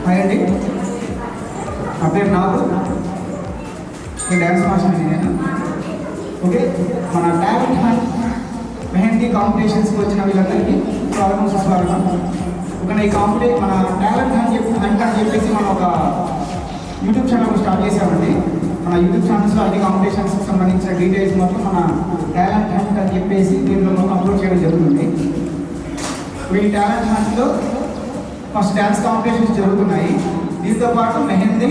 Hi అండి, నా పేరు నాగు, నేను డ్యాన్స్ మాస్టర్ నేను. ఓకే, మన టాలెంట్ హంట్ మెహందీ కాంపిటీషన్స్కి వచ్చిన వీళ్ళందరికీ స్వాగతం సుస్వాగతం. ఒక ఈ మన టాలెంట్ హంట్ అని చెప్పేసి మనం ఒక యూట్యూబ్ ఛానల్ స్టార్ట్ చేసామండి. మన యూట్యూబ్ ఛానల్స్లో అన్ని కాంపిటీషన్స్కి సంబంధించిన డీటెయిల్స్ మొత్తం మన టాలెంట్ హంట్ అని చెప్పేసి దీంట్లో మొత్తం అప్లోడ్ చేయడం జరుగుతుంది. ఈ టాలెంట్ హంట్లో ఫస్ట్ డ్యాన్స్ కాంపిటీషన్స్ జరుగుతున్నాయి. దీంతో పాటు మెహందీ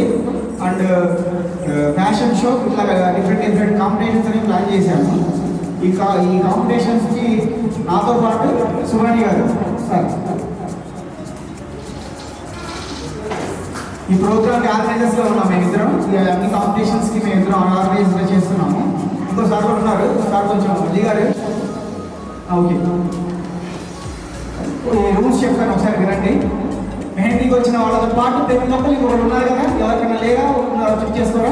అండ్ ఫ్యాషన్ షో ఇట్లా డిఫరెంట్ కాంపిటీషన్స్ అని ప్లాన్ చేశాము. ఈ కాంపిటీషన్స్కి నాతో పాటు సుమణి గారు సార్ ఈ ప్రోగ్రామ్కి ఆర్గనైజర్స్గా ఉన్నాం. మేమిద్దరం అన్ని కాంపిటీషన్స్కి మేమిద్దరం ఆర్గనైజ్గా చేస్తున్నాము. ఇంకోసారి కూడా ఉన్నారు సార్, కొంచెం మళ్ళీ గారు. ఓకే, ఈ రూల్స్ చెప్తాను ఒకసారి వినండి. మెహందీకి వచ్చిన వాళ్ళతో పాటు ప్రతి ఒక్కరు ఇంకొకరు ఉన్నారు కదా, ఎవరికైనా లేదా చెక్ చేసుకోరా?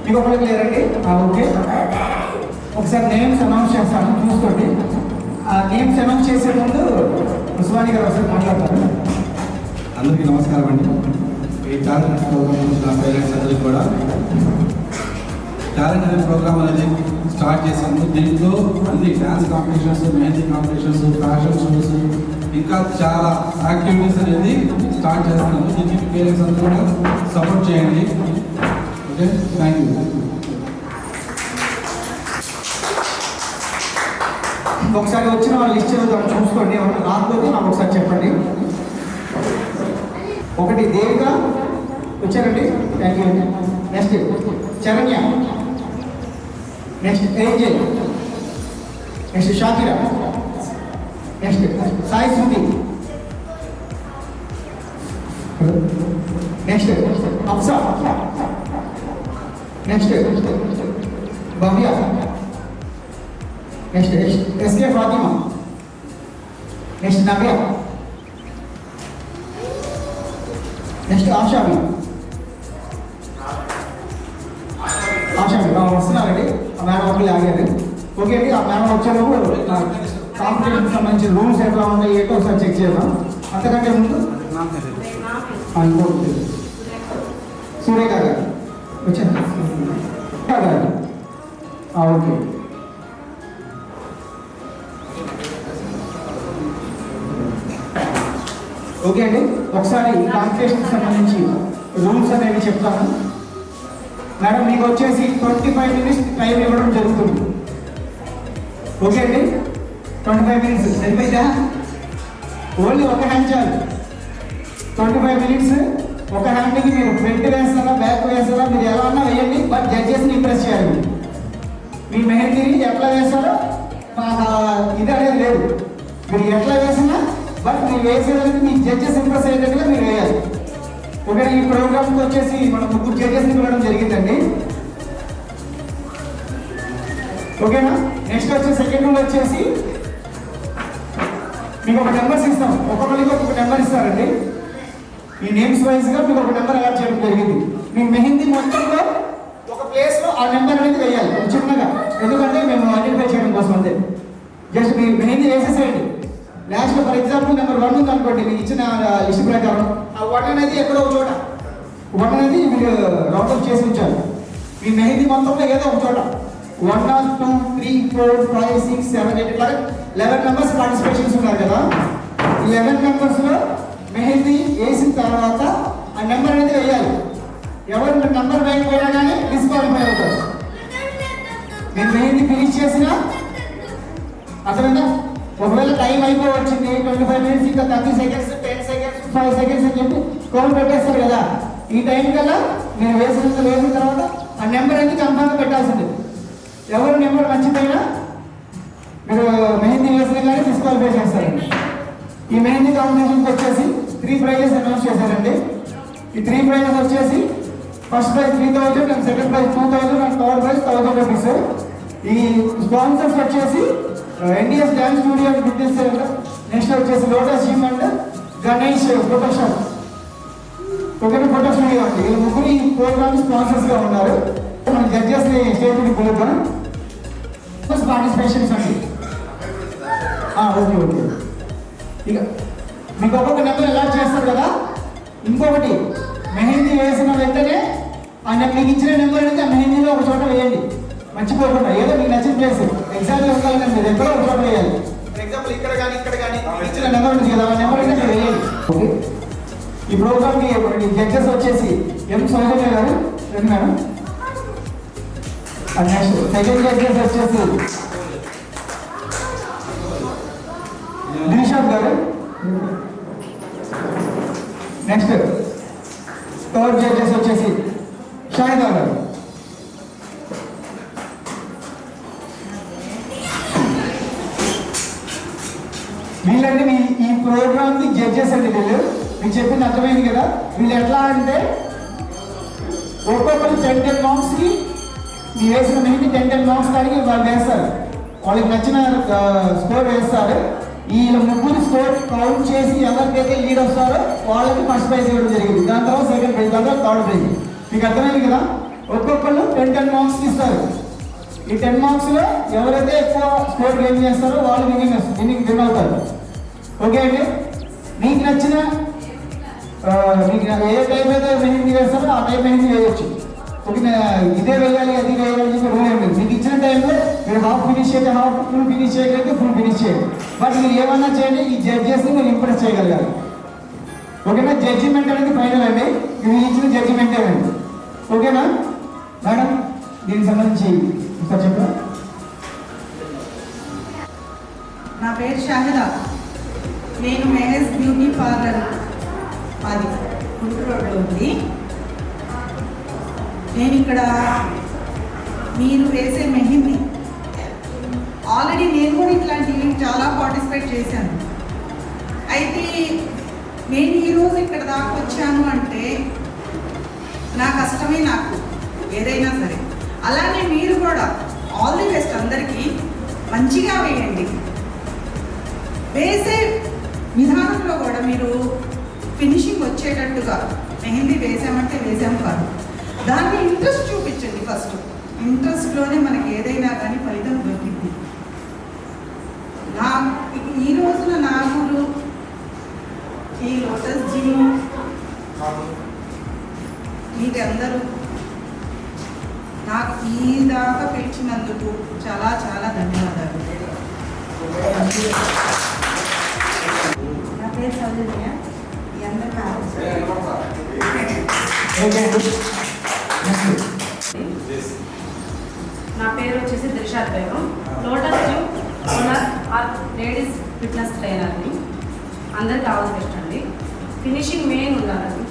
ఇంకొకరికి లేరండి. ఓకే, ఒకసారి నేమ్స్ అనౌన్స్ చేస్తాను, చూసుకోండి. ఆ నేమ్స్ అనౌన్స్ చేసే ముందు ఉస్మాని గారు ఒకసారి మాట్లాడతారు. అందరికీ నమస్కారం అండి. ఈ టాలెంట్ ప్రోగ్రామ్ వచ్చిన పేరెంట్స్ అందరికీ కూడా టాలెంట్ అనే ప్రోగ్రామ్ అనేది స్టార్ట్ చేశాము. దీంట్లో అన్ని dance competitions, mehndi competitions, fashion shows, ఇంకా చాలా యాక్టివిటీస్ అనేది స్టార్ట్ చేస్తున్నాము. దీనికి పేరెంట్స్ అందరూ కూడా సపోర్ట్ చేయండి. Okay, thank you. ఒకసారి వచ్చిన వాళ్ళ లిస్ట్ చూసుకోండి, ఎవరు రాకపోతే నాకు ఒకసారి చెప్పండి. ఒకటి దేవిక వచ్చారండి, thank you. Next Charanya, next Angel, next Shakira, next Sai Shruti, next Afsa, next Bhavya, next S K Fatima, next Navya, next Ashami వస్తున్నారండి. ఆ మేడం ఒకళ్ళు ఆగారు. ఓకే అండి, ఆ మేడం వచ్చేటప్పుడు కాంపిటీషన్కి సంబంధించిన రూల్స్ ఎట్లా ఉన్నాయి ఏంటో ఒకసారి చెక్ చేద్దాం. అంతకంటే ముందు ఇంకోటి సూర్య గారు వచ్చారు. ఓకే, ఓకే అండి, ఒకసారి ఈ కాంపిటీషన్కి సంబంధించి రూల్స్ అనేవి చెప్తాను. మేడం మీకు వచ్చేసి 25 minutes టైం ఇవ్వడం జరుగుతుంది. ఓకే అండి, 25 minutes సరిపోయిందా? ఓన్లీ ఒక హ్యాండ్ చాలు. 25 minutes ఒక హ్యాండ్కి మీరు ఫ్రంట్ వేస్తారా బ్యాక్ వేస్తారా మీరు ఎలా అన్నా వేయండి, బట్ జడ్జెస్ని ఇంప్రెస్ చేయాలి. మీ మెహందీని ఎట్లా వేస్తారో మాకు ఇది అనేది లేదు. మీరు ఎట్లా వేసినా బట్ మీరు వేసేదానికి మీ జడ్జెస్ ఇంప్రెస్ అయ్యేటట్టుగా మీరు వేయాలి. ఓకే, ఈ ప్రోగ్రామ్కి వచ్చేసి మనం 3 జడ్జెస్ని పిలవడం జరిగిందండి. ఓకేనా? నెక్స్ట్ వచ్చి సెకండ్ రూల్ వచ్చేసి మీకు ఒక నెంబర్స్ ఇస్తాం. ఒక్కొక్కరికి ఒక్కొక్క నెంబర్ ఇస్తారండి. ఈ నేమ్స్ వైజ్గా మీకు ఒక నెంబర్ యాడ్ చేయడం జరిగింది. మీ మెహందీ మొత్తంలో ఒక ప్లేస్లో ఆ నెంబర్ అనేది వేయాలి చిన్నగా, ఎందుకంటే మేము ఐడెంటిఫై చేయడం కోసం అంతే. జస్ట్ మీ మెహందీ వేసేసేయండి. లాస్ట్లో ఫర్ ఎగ్జాంపుల్ నెంబర్ 1 ఉంది అనుకోండి, మీకు ఇచ్చిన లిస్ట్ ప్రకారం ఆ 1 అనేది ఎక్కడో ఒక చోట 1 అనేది మీరు రౌండప్ చేసి ఉంచారు. మీ మెహందీ మొత్తంలో ఏదో ఒక చోట 1 2 3 4 5 6 7 8 ఇట్లా 11 మెంబర్స్ పార్టిసిపేషన్స్ ఉన్నారు కదా. 11 మెంబర్స్లో మెహందీ వేసిన తర్వాత ఆ నెంబర్ అనేది వేయాలి. ఎవరు నెంబర్ వేయకపోయినా కానీ డిస్క్వాలిఫై అవుతారు. నేను మెహందీ ఫినిష్ చేసినా అర్థమైందా? ఒకవేళ టైం అయిపోవచ్చింది 25 minutes, ఇంకా 30 seconds 10 seconds 5 seconds అని చెప్పి కౌంట్ పెట్టేస్తారు కదా. ఈ టైం కల్లా నేను వేసిన తర్వాత ఆ నెంబర్ అనేది కన్ఫర్మ్గా పెట్టాల్సింది. ఎవరు నెంబర్ మర్చిపోయినా మీరు మెహందీ వేసిన కానీ డిస్క్వాలిఫై చేస్తారండి. ఈ మెహందీ కాంపిటీషన్కి వచ్చేసి 3 prizes అనౌన్స్ చేశారండి. ఈ 3 prizes వచ్చేసి first prize 3000 and second prize 2000 and third prize 1000 rupees. ఈ స్పాన్సర్స్ వచ్చేసి NDS డ్యాన్స్ స్టూడియో అని గుర్తిస్తారు. నెక్స్ట్ వచ్చేసి lotus gym and Ganesh Photoshop. ఒకటి ఫోటో స్టూడియో అండి. వీళ్ళు ముగ్గురు ఈ ప్రోగ్రామ్ స్పాన్సర్స్గా ఉన్నారు. మన జడ్జెస్ని స్టేట్మెంట్ పిలుద్దాం. పార్టిసిపేషన్స్ అండి. ఓకే, ఇక మీకు ఒక్కొక్క నెంబర్ అలాట్ చేస్తారు కదా. ఇంకొకటి మెహందీ వేసిన వెంటనే మీకు ఇచ్చిన నెంబర్ అనేది ఆ మెహందీలో ఒక చోట వేయండి, మర్చిపోకుండా. ఏదో మీకు నచ్చిన ప్లేస్ ఎగ్జాక్ట్గా ఉండాలి కానీ మీరు ఎక్కడో ఒక చోట వేయాలి. ఫర్ ఎగ్జాంపుల్ ఇక్కడ కానీ ఇచ్చిన నెంబర్ ఉంది కదా, ఆ నెంబర్ అయితే వేయాలి. ఓకే, ఈ ప్రోగ్రామ్కి జడ్జెస్ వచ్చేసి ఎం సౌజన్య గారు, మేడం. నెక్స్ట్ సెకండ్ జడ్జెస్ వచ్చేసి దిల్షాద్ గారు. నెక్స్ట్ థర్డ్ జడ్జెస్ వచ్చేసి షాహిదా గారు. వీళ్ళంటే ఈ ప్రోగ్రామ్ కి జడ్జెస్ అండి. వీళ్ళు మీకు చెప్పింది అర్థమైంది కదా. వీళ్ళు ఎట్లా అంటే ఒక్కొక్కరు 10 మార్క్స్ కి మీరు వేసిన మెహందీ 10 మార్క్స్ దానికి వాళ్ళు వేస్తారు, వాళ్ళకి నచ్చిన స్కోర్ వేస్తారు. ఈ ముగ్గురు స్కోర్ కౌంట్ చేసి ఎవరికైతే లీడ్ వస్తారో వాళ్ళకి ఫస్ట్ ప్రైజ్ ఇవ్వడం జరిగింది. దాని తర్వాత సెకండ్ ప్రైజ్, దాని తర్వాత థర్డ్ ప్రైజ్. మీకు అర్థమైంది కదా. ఒక్కొక్కరు 10 మార్క్స్ ఇస్తారు. ఈ 10 మార్క్స్ లో ఎవరైతే ఎక్కువ స్కోర్ గెయిన్ చేస్తారో వాళ్ళు విన్ అవుతారు. ఓకే అండి, మీకు నచ్చిన మీకు ఏ టైం అయితే మెహందీ వేస్తారో ఆ టైం మెహందీ వేయచ్చు. ఓకే, ఇదే వేయాలి అది వేయాలి అని చెప్పి రూల్ ఏం లేదు. మీకు ఇచ్చిన టైంలో మీరు హాఫ్ ఫినిష్ చేయండి, హాఫ్ ఫుల్ ఫినిష్ చేయగలిగితే ఫుల్ ఫినిష్ చేయండి. బట్ మీరు ఏమన్నా చేయండి, ఈ జడ్జెస్ని మీరు ఇంప్రెస్ చేయగలగాలి. ఓకేనా, జడ్జిమెంట్ అనేది ఫైనల్ అండి, మీరు ఇచ్చిన జడ్జిమెంటే అండి. ఓకేనా మేడం, దీనికి సంబంధించి ఇంకా చెప్పరా? నా పేరు షాహిదా, నేను మెహస్ బ్యూటీ పార్లర్ మాది గుంటూరు రోడ్లో ఉంది. నేను ఇక్కడ మీరు వేసే మెహందీ ఆల్రెడీ నేను కూడా ఇట్లాంటివి చాలా పార్టిసిపేట్ చేశాను. అయితే నేను ఈరోజు ఇక్కడ దాకా వచ్చాను అంటే నా కష్టమే, నాకు ఏదైనా సరే. అలానే మీరు కూడా ఆల్ ది బెస్ట్, అందరికీ మంచిగా వేయండి. వేసే విధానంలో కూడా మీరు ఫినిషింగ్ వచ్చేటట్టుగా మెహందీ వేసామంటే వేసాము కాదు, దాన్ని ఇంట్రెస్ట్ చూపించండి. ఫస్ట్ ఇంట్రెస్ట్లోనే మనకి ఏదైనా కానీ ఫలితం దొరికింది. ఈ రోజున నా గురు ఈ లోటస్ జిమ్ మీరందరూ నాకు ఈ దాకా పిలిచినందుకు చాలా చాలా ధన్యవాదాలు. నా పేరు సౌజన్య, ఈ అందరూ నా పేరు వచ్చేసి Dilshad Begum, Lotus gym owner or ladies fitness ట్రైనర్ని. అందరికి ఆల్ ది బెస్ట్ అండి. ఫినిషింగ్ మెయిన్ ఉండాలండి,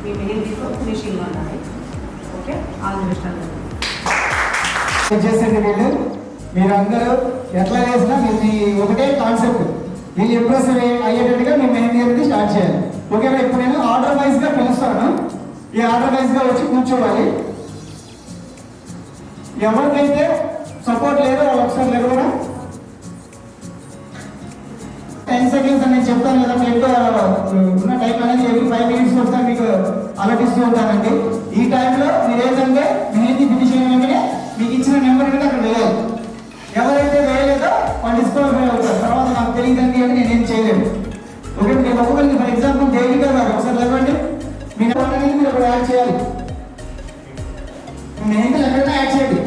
మీ మెహందీతో ఫినిషింగ్ ఉండాలి. ఓకే, ఆల్ ది బెస్ట్ అందరికి. చేసేది వీళ్ళు, మీరందరూ ఎట్లా చేసినా మీ ఒకటే కాన్సెప్ట్, వీళ్ళు ఇంప్రెస్ అయ్యేటట్టుగా మీ మెహందీ అనేది స్టార్ట్ చేయాలి. ఓకేనా, ఇప్పుడు నేను ఆర్డర్ వైజ్గా పిలుస్తాను. ఈ ఆర్డర్ వైజ్గా వచ్చి కూర్చోవాలి. ఎవరికైతే సపోర్ట్ లేదో వాళ్ళు ఒకసారి లేకుండా 10 సెకండ్స్ అని నేను చెప్తాను కదా. మీకు ఉన్న టైం అనేది every 5 minutes ఒకసారి మీకు అలర్ట్ ఇస్తూ ఉంటానండి. ఈ టైంలో మీరు ఏంటంటే మెహందీ ఫినిష్ అయిన వెంటనే మీకు ఇచ్చిన నెంబర్ అనేది అక్కడ వేయాలి. ఎవరైతే వేయలేదో వాళ్ళు డిస్క్వాలిఫై అవుతారు. తర్వాత నాకు తెలియదండి అని నేనేం చేయలేను. ఓకే, మీరు ఒక్కొక్కరికి ఫర్ ఎగ్జాంపుల్ డైలీ కదా ఒకసారి లేవండి, మీ నెంబర్ అనేది మీరు అక్కడ యాడ్ చేయాలి. మెహందీలు ఎక్కడైనా యాడ్ చేయండి,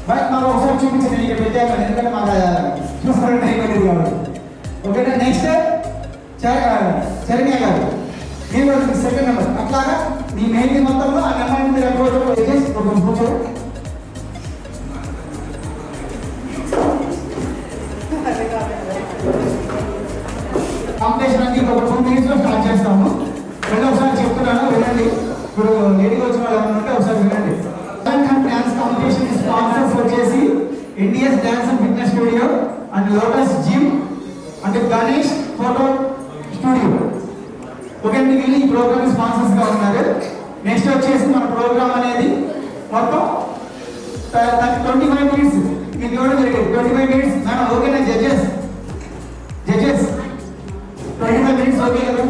బట్ మాకు ఒకసారి చూపించండి ఇక్కడ పెట్టాను, ఎందుకంటే మాకు చూసుకోవడం టైం అనేది కాబట్టి. ఓకేనా, నెక్స్ట్ చరణ్య గారు, మీరు సెకండ్ నెంబర్. అట్లాగా మీ మెహందీ మొత్తంలో ఆ నెంబర్ మీరు ఎక్కడ కూర్చోరు. కాంపిటీషన్ అనేది ఒక 2 minutes లో స్టార్ట్ చేస్తాము. ఒకసారి చెప్తున్నాను వినండి. ఇప్పుడు లేడీకి వచ్చిన వాళ్ళు ఏమైనా ఉంటే ఒకసారి వినండి. డాన్స్ కాంపిటీషన్ స్పాన్సర్స్ వచ్చేసి Indus dance and fitness studio and lotus gym అంటే గణేష్ ఫోటో స్టూడియో. ఓకే, వీళ్ళు ఈ ప్రోగ్రామ్ స్పాన్సర్స్ గా ఉన్నారు. నెక్స్ట్ వచ్చేసి మన ప్రోగ్రామ్ అనేది మొత్తం 25 minutes మీకు ఇవ్వడం జరిగింది. 25 minutes మేడం. ఓకేనా జడ్జెస్? 25 minutes ఓకే కదా?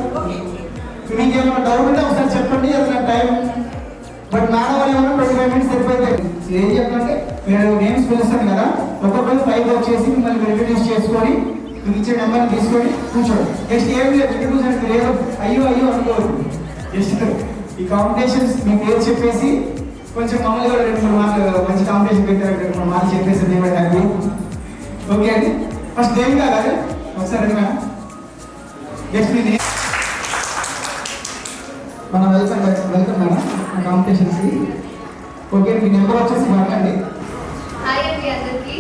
మీకు ఏమైనా డౌట్ ఉంటే ఒకసారి చెప్పండి, అది టైం. బట్ మేడం వాళ్ళు ఏమన్నా 25 minutes సరిపోతుంది. ఏం చెప్పంటే మీరు నేమ్స్ పిలుస్తాను కదా, ఒక్కొక్కరు 5 వచ్చేసి మిమ్మల్ని ఇంట్రడ్యూస్ చేసుకొని మీకు ఇచ్చే నెంబర్ని తీసుకొని కూర్చోండి. నెక్స్ట్ ఏం లేదు, ఇంట్రడ్యూస్ అంటే లేదు అయ్యో అనుకోవద్దు. జస్ట్ ఈ కాంపిటీషన్స్ మీ పేరు చెప్పేసి కొంచెం మామూలుగా 2-3 మార్కులు మంచి కాంపిటీషన్ పెట్టారు, 2-3 మార్కులు చెప్పేసి నేను హ్యాపీ. ఓకే అండి, ఫస్ట్ దేవికా గారు ఒకసారి జస్ట్ మీ మనం వెల్కమ్ మేడం కాంపిటీషన్స్కి. ఓకే, మీ నెంబర్ వచ్చేసి మాట్లాడండి. హాయ్ అండి అందరికీ,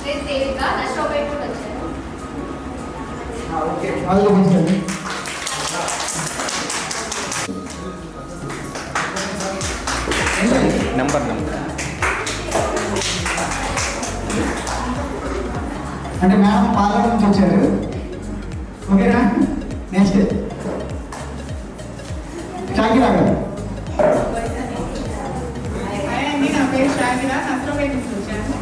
నేను దేవిక, నష్టపేట నుండి వచ్చాను. ఓకే, వాళ్ళు చూపించండి. నెంబర్ అంటే మ్యామ్ పాలన నుంచి వచ్చారు. ఓకేనా, నెక్స్ట్ షాకిరా గారు. నా పేరు షాకిరా, నష్టపేట నుంచి వచ్చాను.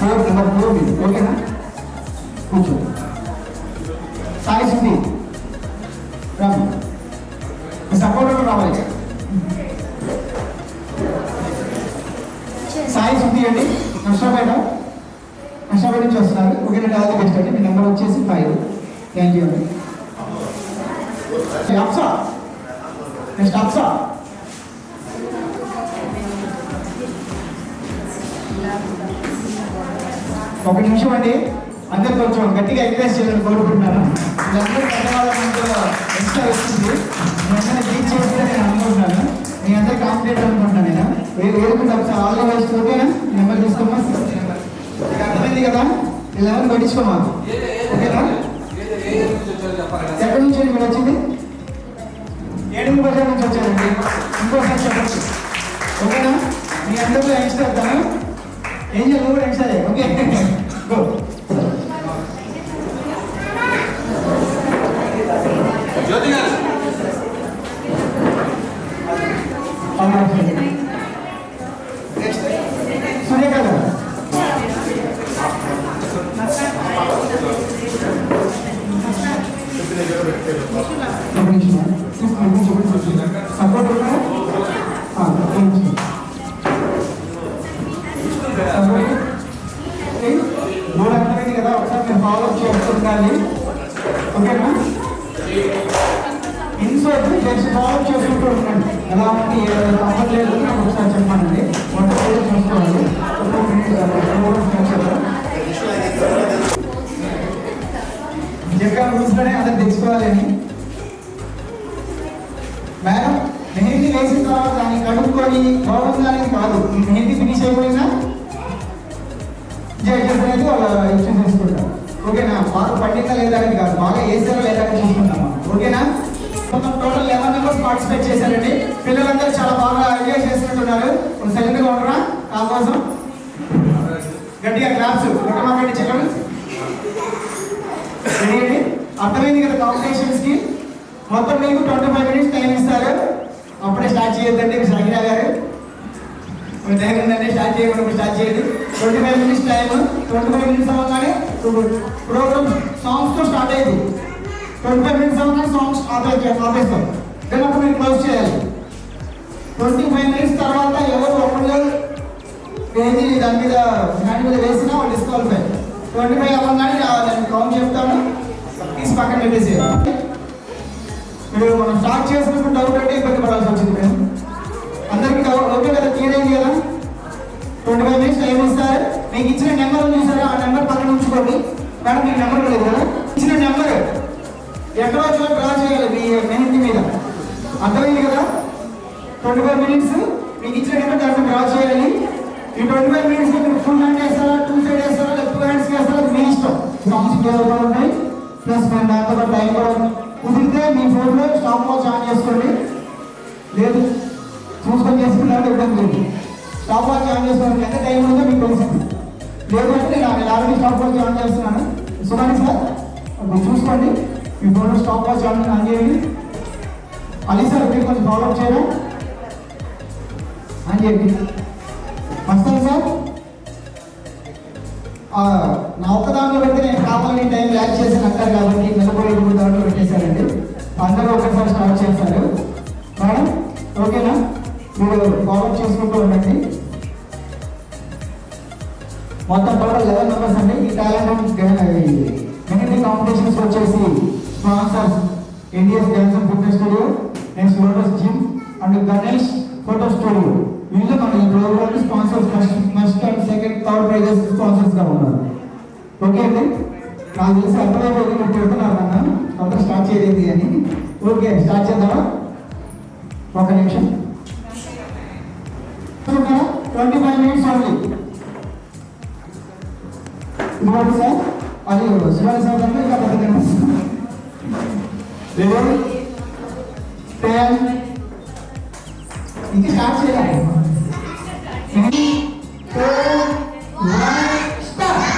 నెంబర్ 4 మీది. ఓకేనా, కూర్చో. సాయి సుధీ రాము, సపోర్ట్ రావాలి. సాయి సుధీ అండి, నష్టపేట నుంచి వస్తున్నారు. ఓకేనా, ఆల్ ది బెస్ట్ అండి. మీ నెంబర్ వచ్చేసి 5. థ్యాంక్ యూ అండి. అప్సా, నెక్స్ట్ అప్సా. ఒక నిమిషం అండి, అందరు కొంచెం గట్టిగా ఎంకరేజ్ చేయాలని కోరుకుంటున్నాను. మీరందరూ పెద్దవాళ్ళ ఎక్స్ట్రా వస్తుంది, మీ అందరినీ టీచ్ చేస్తే నేను అనుకుంటున్నాను. మీ అందరూ కాంపిటేట్ అనుకుంటున్నాను. నేను వేరుకుంటే ఒకసారి ఆల్ ది బెస్ట్. ఓకేనా, నెంబర్ తీసుకోమా, 6 నెంబర్. అర్థమైంది కదా, వీళ్ళు ఎవరిని పట్టించుకోమా. ఓకేనా, ఎక్కడి నుంచి మీరు వచ్చింది? 7 బజార్ నుంచి వచ్చారండి. ఇంకోసారి చెప్పచ్చు. ఓకేనా, మీ అందరిలో యంగ్స్టర్ వస్తాను. ఏం చేయాలి, నువ్వు కూడా యంగ్స్టరే. Okay, go. జ్యోతి గారు నెక్స్ట్ సురేఖ గారు. సపోర్ట్ మూడు అర్థమైంది కదా, ఒకసారి మీరు ఫాలో చేస్తుండాలి. ఓకేనా, ఇన్సర్ట్ జస్ట్ ఫాలో చేసుకుంటూ ఉండండి. ఎలా ఉంది అవ్వట్లేదు నాకు ఒకసారి చెప్పానండి. మొదటి చూసుకోవాలి. చెప్పిన రూల్స్లోనే అందరు తెచ్చుకోవాలి అని. మేడం మెహందీ వేసిన తర్వాత దాన్ని కడుక్కొని బాగుందని కాదు, ఈ మెహందీ ఫినిష్ అయిపోయినా జడ్జెస్ అనేది వాళ్ళు ఇష్యూ చేసుకుంటారు. ఓకేనా, బాగా పండిందా లేదా అని కాదు, బాగా వేసారా లేదా అని చూసుకుంటాం. ఓకేనా, మొత్తం టోటల్ 11 మెంబర్స్ పార్టిసిపేట్ చేశారండి. పిల్లలందరూ చాలా బాగా ఎంజాయ్ చేస్తున్నట్టున్నారు. సైలెంట్గా ఉండరా, నా కోసం గట్టిగా క్లాప్స్ కొట్టమాకండి. చెప్పండి, రెడీ? అర్థమైంది కదా కాంపిటీషన్స్కి. మొత్తం మీకు 25 మినిట్స్ టైం ఇస్తారు. అప్పుడే స్టార్ట్ చేయొద్దండి షాకిరా గారు. మీ దగ్గర ఉందండి, స్టార్ట్ చేయకుండా స్టార్ట్ చేయండి. 25 మినిట్స్ టైం. 25 మినిట్స్ అవ్వగానే ప్రోగ్రామ్ సాంగ్స్తో స్టార్ట్ అయ్యింది. 25 మినిట్స్ అవ్వగానే సాంగ్స్ ఆపేస్తాం. దాని అప్పుడు మీరు క్లోజ్ చేయాలి. 25 మినిట్స్ తర్వాత ఎవరు ఒకళ్ళు ఏది దాని మీద హ్యాండ్ మీద వేసినా వాళ్ళు డిస్క్వాలిఫై. 25 అవ్వగానే దాన్ని కౌంట్ చెప్తాను, తీసి పక్కన పెట్టేసి. మీరు మనం స్టార్ట్ చేసినప్పుడు డౌట్ అంటే ఇబ్బంది పడాల్సి వచ్చింది. మేము అందరికీ ఓకే కదా, క్లియర్ అయింది కదా. 25 మినిట్స్ టైం ఇస్తారు. మీకు ఇచ్చిన నెంబర్ చూసారా, ఆ నెంబర్ పక్కన ఉంచుకోండి. మేడం మీకు నెంబర్ లేదు కదా, ఇచ్చిన నెంబర్ ఎక్కడో చోట డ్రా చేయాలి మీ మెహందీ మీద. అర్థమైంది కదా. 25 మినిట్స్ మీకు ఇచ్చిన నెంబర్ దాంట్లో డ్రా చేయాలి. ఈ 25 మినిట్స్ మీరు ఫుల్ హ్యాండ్ వేస్తారా, 2 సైడ్ వేస్తారా, లెఫ్ట్ హ్యాండ్స్ వేస్తారా, అది మీ ఇష్టం. సాంగ్స్ కూడా ఉంటాయి, ప్లస్ మన దాంతో టైం కూడా కుదిరితే మీ ఫోన్లో స్టాప్ వాచ్ ఆన్ చేసుకోండి. లేదు చూసుకొని చేసుకున్నాడు ఇబ్బంది లేదు. స్టాప్ వాచ్ ఆన్ చేసుకోండి, ఎంత టైం ఉందో మీకు తెలిసింది. లేదు అంటే నేను ఆల్రెడీ స్టాప్ వాచ్ ఆన్ చేస్తున్నాను. సుమారు సార్ మీరు చూసుకోండి, మీ ఫోన్లో స్టాప్ వాచ్ ఆన్ చేయండి. అది సార్ మీరు కొంచెం ఫాలో అప్ చేయరా, ఆన్ చేయండి. వస్తాను సార్. నా ఒక్క దాంట్లో పెడితే నేను కావాలని టైం ల్యాక్ చేసి అంటారు కాబట్టి నిలబడి దాంట్లో పెట్టేశారండి. అందరూ ఒకసారి స్టార్ట్ చేస్తారు. మేడం ఓకేనా, మీరు ఫాలో చేసుకుంటూ ఉండండి. మొత్తం టోటల్ 11 మెంబర్స్ అండి. ఈ టాలెంట్ కాంపిటీషన్స్ వచ్చేసి sponsors India's dance and fitness studio, next Lotus gym and Ganesh photo studio. వీళ్ళు మన ఈ programme sponsors first and second third prizes sponsors గా ఉన్నారు. ఓకే అండి, నాకు తెలిసి అర్థమైపోయింది మీరు పెడుతున్నారు అన్న అంతా స్టార్ట్ చేయలేదు అని. ఓకే స్టార్ట్ చేద్దామా? ఒక నిమిషం. 25 minutes ఓన్లీ. ఇదిగోండి సార్, అది శివాజీ సార్ అంటే ఇంకా పెద్ద కనిపిస్తుంది. 10 ఇంకా స్టార్ట్ చేయాలి. 3, 2, 1 స్టార్ట్.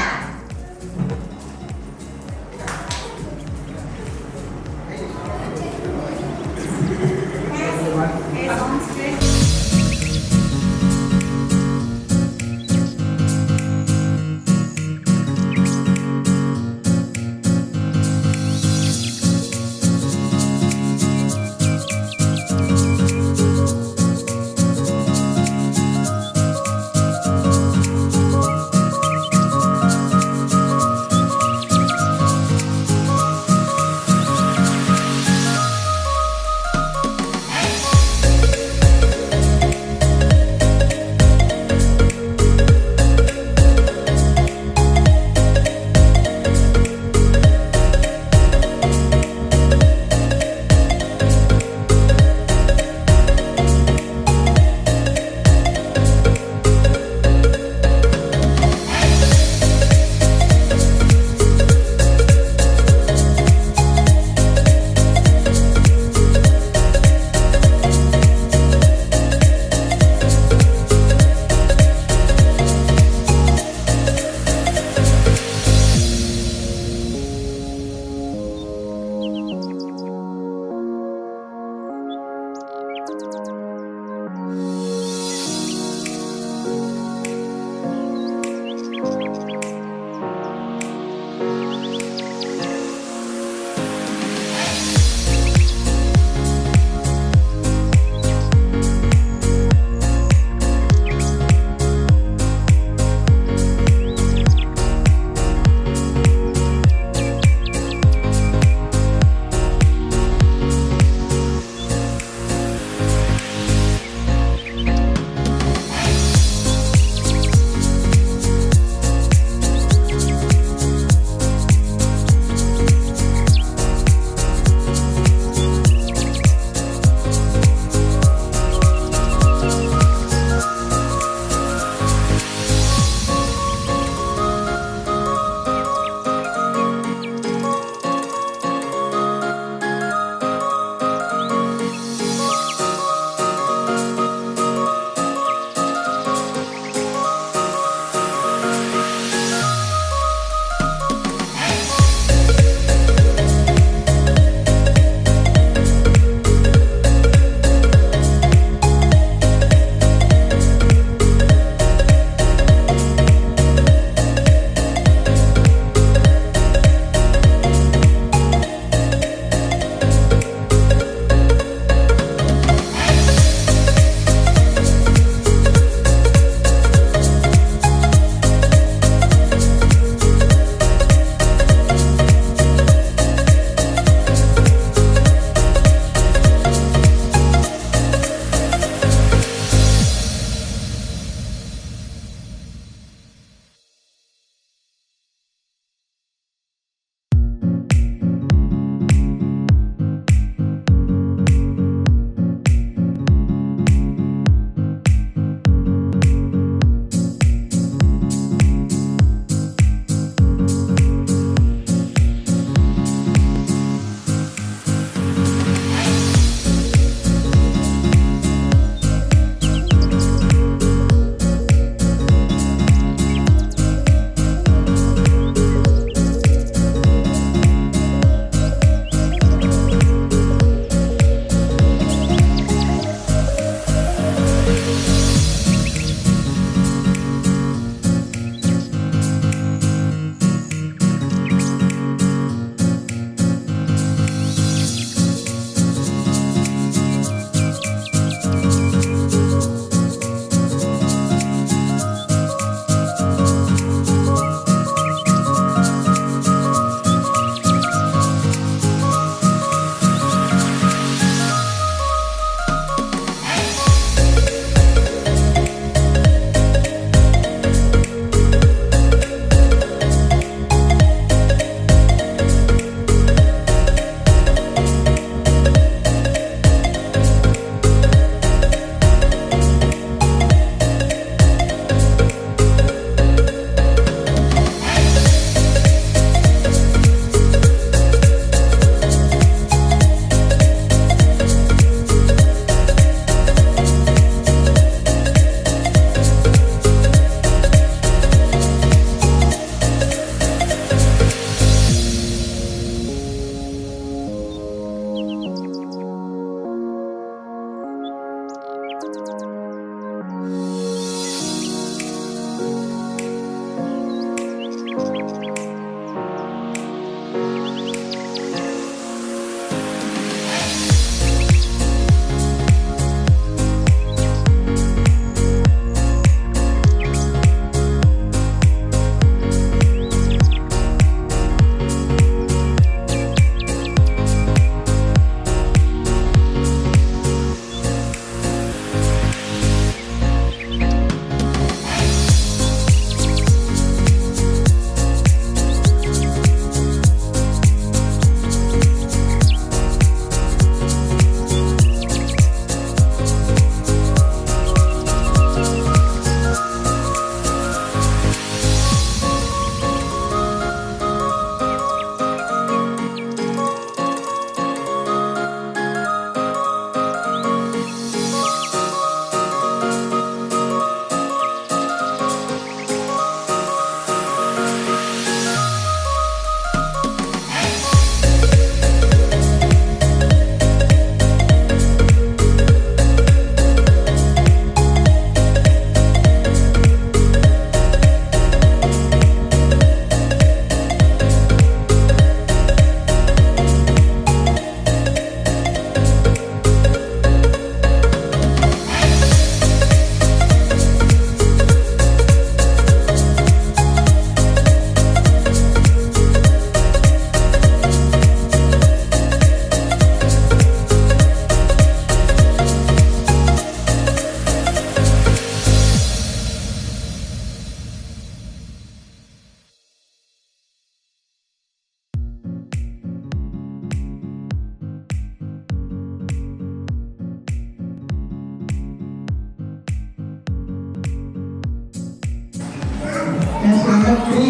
Next number 3.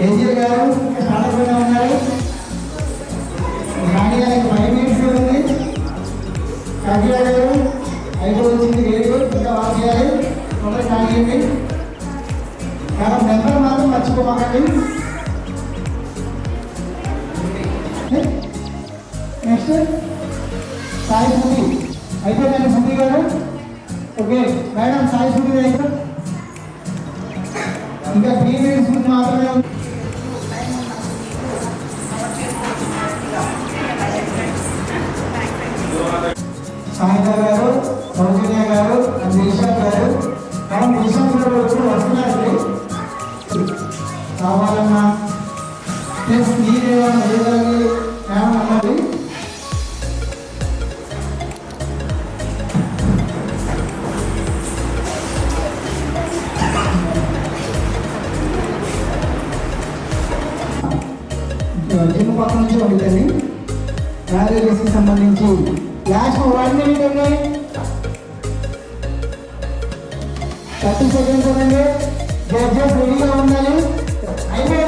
ఏజియర్ గారు స్టార్ట్ అయిపోయినా ఉన్నారు. రాణి గారికి 5 minutes ఉంది. కాకినాడ గారు 5 వచ్చింది. వేరు ఇంకా వాళ్ళు చేయాలి. ఒకటి కానివ్వండి. కానీ నెంబర్ మాత్రం మర్చిపోమాకండి. నెక్స్ట్ సాయి సుధి అయిపోయిందండి. సుధి గారు ఓకే మేడం. సాయి సుధి గారు ఇంకా 3 minutes మాత్రమే ఉంది. సాయిధర్ గారు, సౌజన్య గారు, దిశా గారు, మనం దిశా గారు వస్తున్నారు కావాలన్నా ప్లస్ మీరేమన్నా వేయాలి ఏమన్నది జిమ్ పక్క నుంచి ఉంటుంది. మ్యారేజెస్కి సంబంధించి లాస్ట్ 1 minute ఉంది. 30 seconds ఉందండి. జడ్జెస్ రెడీగా ఉండాలి. అయిపోయింది.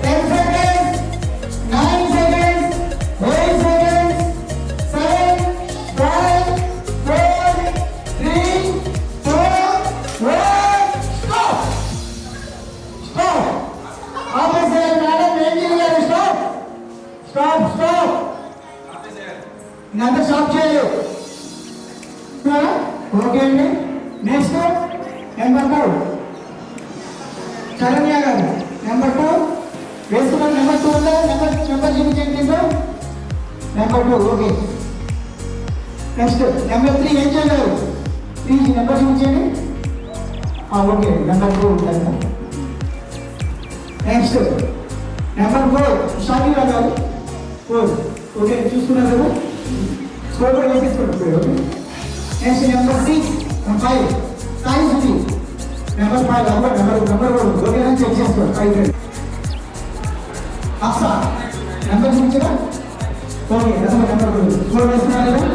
10 seconds, 9 seconds, 8 seconds, 7, 5, 4, 3, 2, 1, stop. Stop. Officer, madam, engineer, stop. Stop, stop. ఇంకంతా స్టాప్ చేయలేదు. ఓకే అండి. నెక్స్ట్ నెంబర్ 2 శరణ్య గారు. నెంబర్ 2 వేసుకున్న. నెంబర్ 2 ఉందా? నెంబర్ చూపించండి. Number 2 okay. నెక్స్ట్ నెంబర్ 3 ఏం చేయలేరు. ప్లీజ్ నెంబర్ చూపించండి. ఓకే నెంబర్ 2 ఉంటుంది. నెక్స్ట్ నెంబర్ 4 షాకిరా గారు. 4 ఓకే చూసుకున్నారు కదా. స్కోర్ కూడా వేసేసుకోండి. Okay. Next number 6 5 Sai Sudhi. Number 5 number ఓకేనా చెక్ చేసుకోండి. 5 అక్సా నెంబర్ చూపించరా. ఓకే నెంబర్ స్కోర్ వేస్తున్నారు కదా.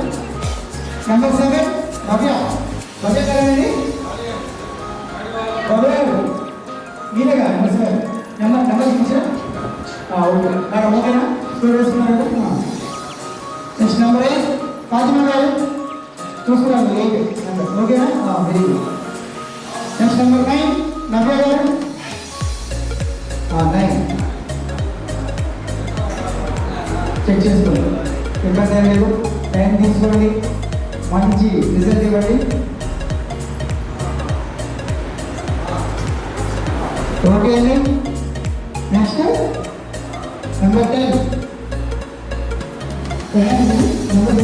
నెంబర్ 7 భవ్య కదండి. భవ్య మీరేగా నెంబర్ 7 నెంబర్ చూపించరా. ఓకే మేడం ఓకేనా స్కోర్ వేస్తున్నారు కదా. నెక్స్ట్ నెంబర్ 8 ఫాతిమా గారు చూసుకున్నాను. 8 నెంబర్ ఓకేనా. Very good. నెక్స్ట్ నెంబర్ 9 నవ్య గారు. 9 చెక్ చేసుకోండి. ఇబ్బంది ఏం లేదు, టైం తీసుకోండి, మంచి రిజల్ట్ ఇవ్వండి. ఓకే అండి. Next number 10. నెంబర్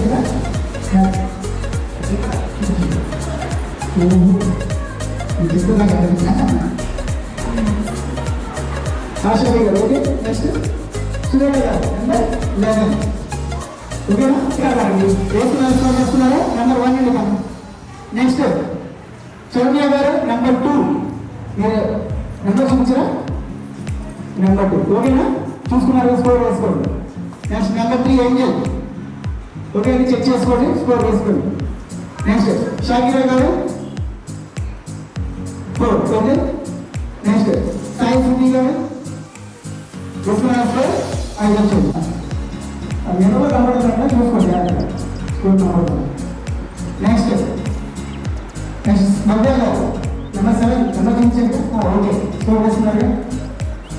ఆశాబి గారు. ఓకే. నెక్స్ట్ సురేఖ గారు నెంబర్ 11. ఓకేనా? కాదండి వేసుకున్నారా? నెంబర్ 1 అండి మనం. నెక్స్ట్ సౌమ్య గారు నెంబర్ 2. మీరు నెంబర్ చూపించరా? నెంబర్ 2. ఓకేనా? చూసుకున్నారు, స్కోర్ వేసుకోండి. Next number 3 Angel. ఓకే అండి, చెక్ చేసుకోండి, స్కోర్ వేసుకోండి. నెక్స్ట్ షాకిరా గారు 4. ఓకే. నెక్స్ట్ సాయి సుధీ గారు చూసుకున్నారు, 5 వచ్చింది. ఎన్నో కనబడుతుంటే చూసుకోండి, స్కోర్ కనబడుతుంది. నెక్స్ట్ భవ్య గారు నెంబర్ 7. నెంబర్ చూపించండి. ఓకే, స్కోర్ వేసుకున్నారు.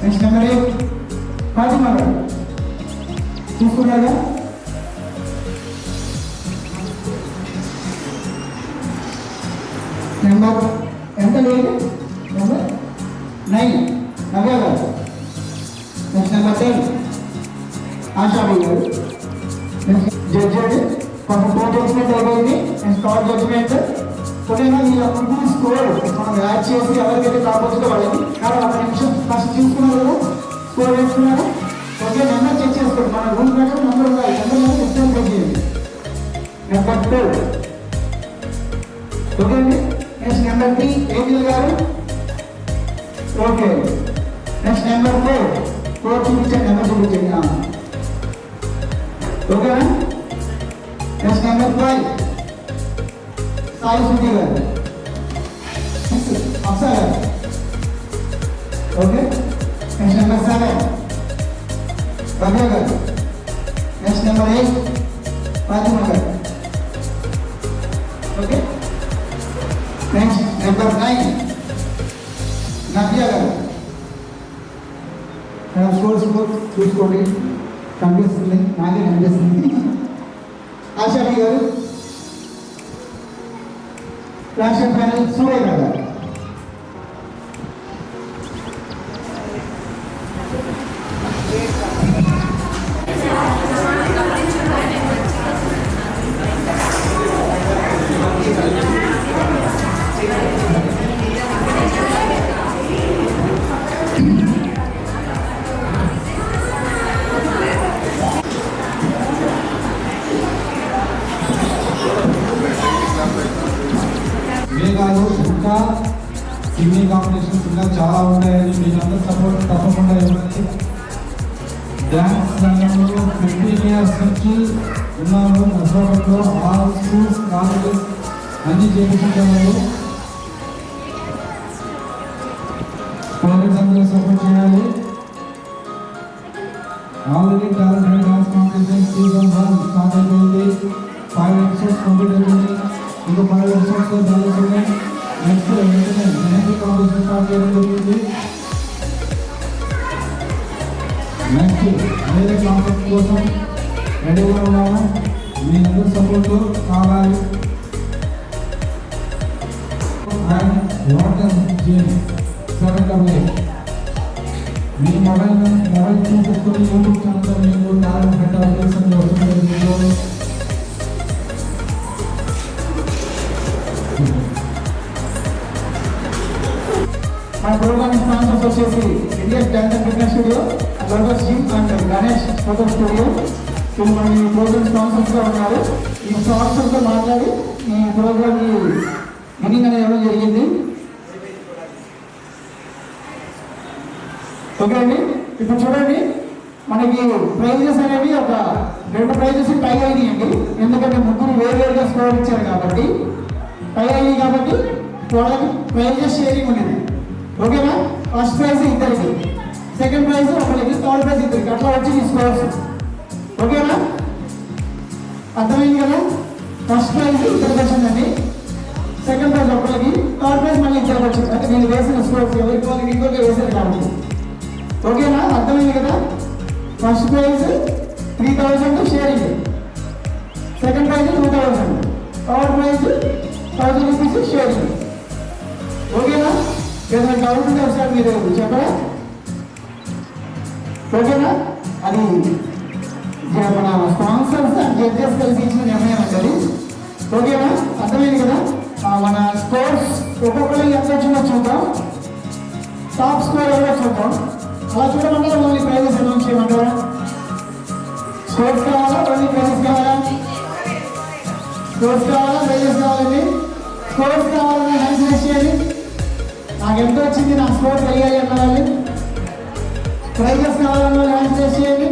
నెక్స్ట్ నెంబర్ 8 ఫాతిమా గారు చూసుకున్నారా? నెంబర్ ఎంత లేదు? నెంబర్ 9 నవ్య గారు. నెక్స్ట్ నెంబర్ 10 ఆశాబి గారు. నెక్స్ట్ జడ్జెడ్ కొంచెం టో జడ్జ్మెంట్ అయిపోయింది. Next third judgement. ఓకేనా? ఈ అప్పుడు స్కోర్ మనం యాడ్ చేసి ఎవరికైతే కాకపోతే వాళ్ళకి కాబట్టి 1 నిమిషం ఫస్ట్ చూసుకున్నారు కదా, స్కోర్ వేసుకున్నారు. ఓకే, నెంబర్ చెక్ చేసుకోండి. మన రూల్ ప్రకారం నెంబర్ ఉన్నాయి, నెంబర్ ఇష్టం చేయండి. నెంబర్ 2. ఓకే అండి. నెక్స్ట్ నెంబర్ 3 ఏంజల్ గారు. ఓకే. నెక్స్ట్ నెంబర్ 4 చూపించండి, నెంబర్ చూపించండి. ఓకేనా? నెక్స్ట్ నెంబర్ 5 సాయి సుధీ గారు. నెక్స్ట్ అప్సా గారు. ఓకే. నెక్స్ట్ నెంబర్ 7 భవ్య గారు. నెక్స్ట్ నెంబర్ 8 ఫాతిమా గారు. ఓకే. నెక్స్ట్ నెంబర్ 9 నవ్య గారు. స్కోర్ చూసుకోండి, కనిపిస్తుంది, నాకే కనిపిస్తుంది. ఆశాబి గారు. లాస్ట్ అండ్ ఫైనల్ సూర్య గారు. ఇవే కాదు, ఇంకా సింగింగ్ కాంపిటీషన్స్ ఇంకా చాలా ఉంటాయని మీరందరూ సపోర్ట్ తప్పకుండా ఇవ్వండి. డ్యాన్స్ రంగంలో 15 years నుంచి ఉన్నారు. నర్సాపేటలో ఆల్ స్కూల్స్, కాలేజెస్ అన్నీ చేపించుకుంటున్నారు. పేరెంట్స్ అందరూ సపోర్ట్ చేయాలి. Already talent dance competition season 1 start అయిపోయింది. 5 episodes కంప్లీట్ అయిపోయింది. ఇంకో 5 episodes బ్యాలెన్స్ ఉన్నాయి. నెక్స్ట్ వెంటనే మెహందీ కాంపిటీషన్ స్టార్ట్ చేయడం జరిగింది. నెక్స్ట్ వేరే కాంపిటీషన్ కోసం రెడీగా ఉన్నాము. మీ అందరూ సపోర్ట్ కావాలి. అండ్ వాటర్ జేమ్ 788 మీ మొబైల్ చూసుకొని యూట్యూబ్ ఛానల్ మీకు టాలెంట్ హంట్ అవకాశం వస్తుంది. మన ప్రోగ్రామ్ స్పాన్సర్స్ వచ్చేసి India dance and fitness studio, lotus gym and Ganesh photo studio. వీళ్ళు మన ఈ ప్రోగ్రామ్ స్పాన్సర్స్గా ఉన్నారు. ఈ స్పాన్సర్తో మాట్లాడి ఈ ప్రోగ్రామ్కి విన్నింగ్ అనేది ఇవ్వడం జరిగింది. ఓకే అండి. ఇప్పుడు చూడండి, మనకి ప్రైజెస్ అనేవి ఒక 2 ప్రైజెస్ టై అయినాయండి. ఎందుకంటే ముగ్గురు వేరువేరుగా స్కోర్ ఇచ్చారు కాబట్టి టై అయ్యి కాబట్టి వాళ్ళకి ప్రైజెస్ షేరింగ్ ఉండేది. ఓకేనా? ఫస్ట్ ప్రైజ్ ఇద్దరికి, సెకండ్ ప్రైజ్ ఒకరికి, థర్డ్ ప్రైజ్ ఇద్దరికి, అట్లా వచ్చి తీసుకోవచ్చు. ఓకేనా? అర్థమైంది కదా? ఫస్ట్ ప్రైజ్ ఇద్దరికి వచ్చిందండి, సెకండ్ ప్రైజ్ ఒకరికి, థర్డ్ ప్రైజ్ మళ్ళీ ఇద్దరికి వచ్చింది. అంటే నేను వేసిన స్కోర్స్ ఎవరికి వాళ్ళకి ఇంకొక వేసారు కాబట్టి. ఓకేనా? అర్థమైంది కదా? First prize 3000 sharing, third prize 1000 rupees sharing. ఓకేనా? ఏదైనా డౌట్ ఉంటే ఒకసారి మీరు చెప్పరా? ఓకేనా? అది మన స్పాన్సర్స్ అండ్ జడ్జెస్ కలిసి ఇచ్చిన నిర్ణయం అండి. ఓకేనా? అర్థమైంది కదా? మన స్కోర్స్ ఒక్కొక్కరు ఎంత వచ్చిందో చూద్దాం. టాప్ స్కోర్ ఎవరో చూద్దాం. అలా చూడమంటారా? ఓన్లీ ప్రైజెస్ అనౌన్స్ చేయమంటారా? స్కోర్స్ కావాలా? ఓన్లీ ప్రైజెస్ కావాలా? స్కోర్స్ కావాలా? ప్రైజెస్ కావాలండి? స్కోర్స్ కావాలని హ్యాండ్ రేస్ చేయాలి. నాకు ఎంత వచ్చింది, నా స్కోర్ తెలియాలి అన్న వాళ్ళు. ప్రైజెస్ కావాలన్న వాళ్ళు హ్యాండ్ రేస్ చేయండి.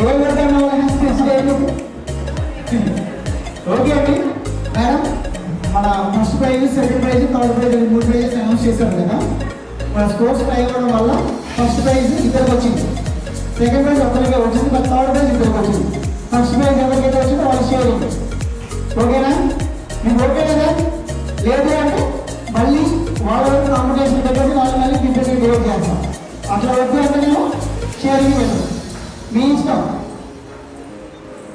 ఏం పెడతాను వాళ్ళు హ్యాండ్ రేస్ చేయండి. ఓకే అండి మేడం, మన first prize, second prize, third prize 3 prices announce చేశారు కదా. మన స్కోర్స్ ట్రై అవ్వడం వల్ల ఫస్ట్ ప్రైజ్ ఇద్దరికి వచ్చింది, సెకండ్ ప్రైజ్ ఒకరికి వచ్చింది, బట్ థర్డ్ ప్రైజ్ ఇద్దరికి వచ్చింది. ఫస్ట్ ప్రైజ్ ఎవరికైతే వచ్చిందో వాళ్ళు షేరింగ్. ఓకేనా? మీకు ఓకే కదా? లేదు అంటే మళ్ళీ వాళ్ళ కాంపిటీషన్ పెట్టేసి వాళ్ళు మళ్ళీ గిఫ్ట్ డివైడ్ చేస్తాం. అట్లా వద్దు అంటే నేను షేరింగ్ పెట్టాను, మీ ఇష్టం.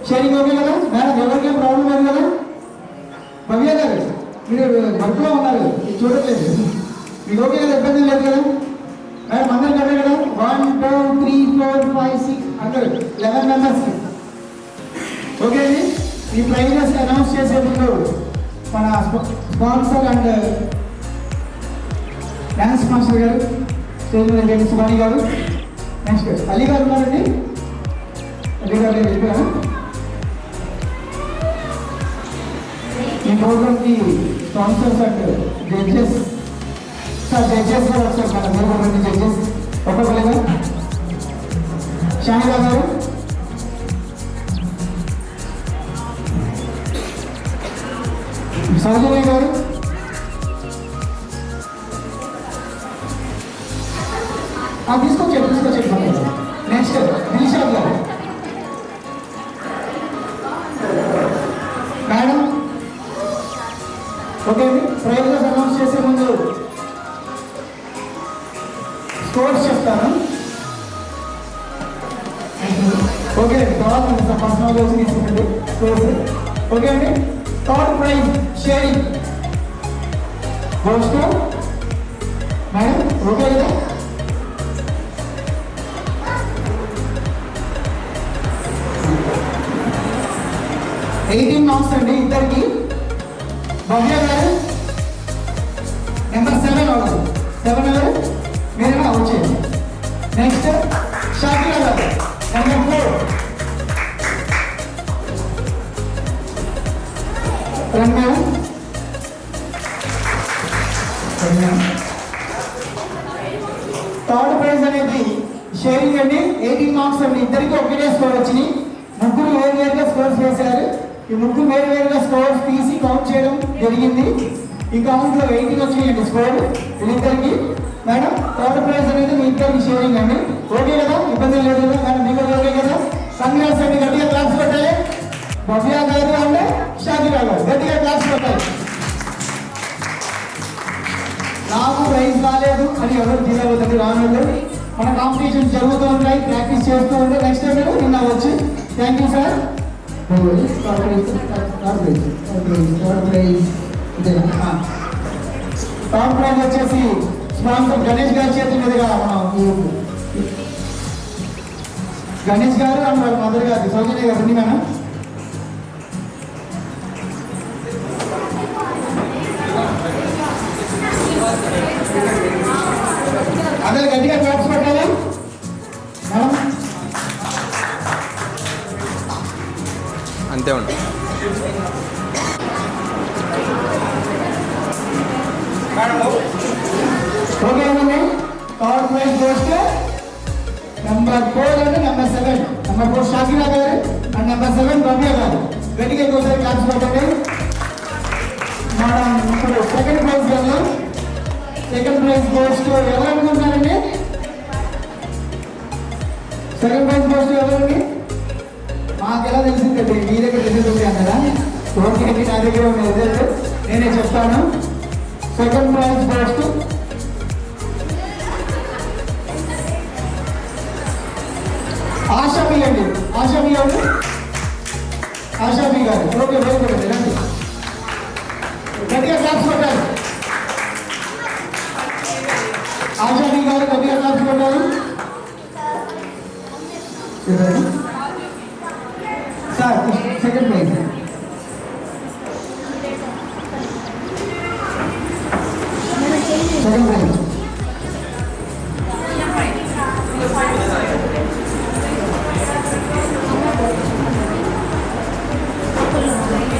షేరింగ్ ఓకే కదా మేడం? ఎవరికేం ప్రాబ్లం లేదు కదా? భవ్య గారు మీరు వర్క్లో ఉన్నారు, చూడట్లేదు. మీకు ఓకే కదా? ఇబ్బంది లేదు కదా మేడం? అందరు కట్టే కదా? 1 2 3 4 5 6 అందరు 11 మెంబర్స్కి. ఓకే అండి. ఈ ప్రైజెస్ అనౌన్స్ చేసేందుకు మన స్పాన్సర్ అండ్ డ్యాన్స్ మాస్టర్ గారు స్టేజ్ మీద రెడ్డి సుబాని గారు, నెక్స్ట్ అలీ గారు ఉన్నారండి. అలీ గారు వెళ్ళిపోయారు. ఈ ప్రోగ్రామ్కి sponsors and judges, sir judges గారు వచ్చారు మన మీరు జడ్జెస్ ఒక్కొక్కరుగా. షాహిదా గారు, సౌజన్య గారు, తీసుకొచ్చారు. నెక్స్ట్ దిల్షాద్ గారు. మేడం ఓకే అండి. ప్రైజెస్ అనౌన్స్ చేసే ముందు స్కోర్స్ చెప్తాను. ఓకే తర్వాత పర్సనల్ కోసం తీసుకుంటండి స్కోర్స్. ఓకే అండి. Third prize sharing ghost madam. Okay కదా? మార్క్స్ అండి ఇద్దరికి. భవ్య గారు నెంబర్ 7 అవ్వదు. 7 ఎవరు? మీరేనా వచ్చేది. నెక్స్ట్ షాకిరా గారు నెంబర్ 4. థర్డ్ ప్రైజ్ అనేది షేరింగ్ అండి. 18 మార్క్స్ అండి ఇద్దరికి ఒకటే స్కోర్ వచ్చినాయి. ముగ్గురు వేరువేరుగా స్కోర్స్ వేశారు. ఈ ముగ్గురు వేరువేరుగా స్కోర్స్ తీసి కౌంట్ చేయడం జరిగింది. ఈ కౌంట్లో 18 వచ్చినాయండి స్కోర్ వీళ్ళిద్దరికి. మేడం థర్డ్ ప్రైజ్ అనేది మీ ఇద్దరికి షేరింగ్ అండి. ఓకే కదా? ఇబ్బంది లేదు కదా మేడం? మీకు ఓకే కదా? కంగ్రాట్స్ అండి. గట్టిగా క్లాప్స్ పెట్టాలి. భవ్య గారు అంటే షాకిరా గారు గట్టిగా క్లాప్స్ పెట్టాలి. నాకు ప్రైజ్ రాలేదు అని ఎవరు ఫీల్ అవుతుంది? రానుండి మన కాంపిటీషన్ జరుగుతూ ఉంటాయి, ప్రాక్టీస్ చేస్తూ ఉంటే నెక్స్ట్ టైం మీరు నిన్న వచ్చి. Thank you sir. Third prize వచ్చేసి స్పాన్సర్ గణేష్ గారి చేతి మీదుగా మనం గణేష్ గారు అండ్ వాళ్ళ మదర్ గారు సౌజన్య గారు ఉంది మేడం. అందరు గట్టిగా క్లాప్స్ పెట్టాలి మేడం. అంతే ఉంటుంది. ఓకే అండి. థర్డ్ ప్రైజ్ పోస్ట్ నెంబర్ 4 అండి నెంబర్ 7. నెంబర్ 4 షాకిరా గారు అండ్ నెంబర్ 7 భవ్య గారు. గట్టిగా ఇంకోసారి క్లాప్స్ పెట్టండి. మనం ఇప్పుడు సెకండ్ ప్రైజ్ వెళ్దాం. సెకండ్ ప్రైజ్ పోస్ట్ ఎవరు అనుకుంటున్నారండి? సెకండ్ ప్రైజ్ పోస్ట్ ఎవరండి? మాకు ఎలా తెలిసిందండి? మీ దగ్గర తెలిసింది అన్నారా? ఓకే అండి, నా దగ్గర ఉన్నది నేనే చెప్తాను. సెకండ్ ప్రైజ్ పోస్ట్ ఆశా మీ అండి. ఆశా మీ ఎవరు? ఆశాబి గారు. Okay, very good. రండి, గట్టిగా క్లాప్స్ కొట్టారు. ఆశాబి గారు గట్టిగా క్లాప్స్ కొట్టారు. Sir second prize. Second prize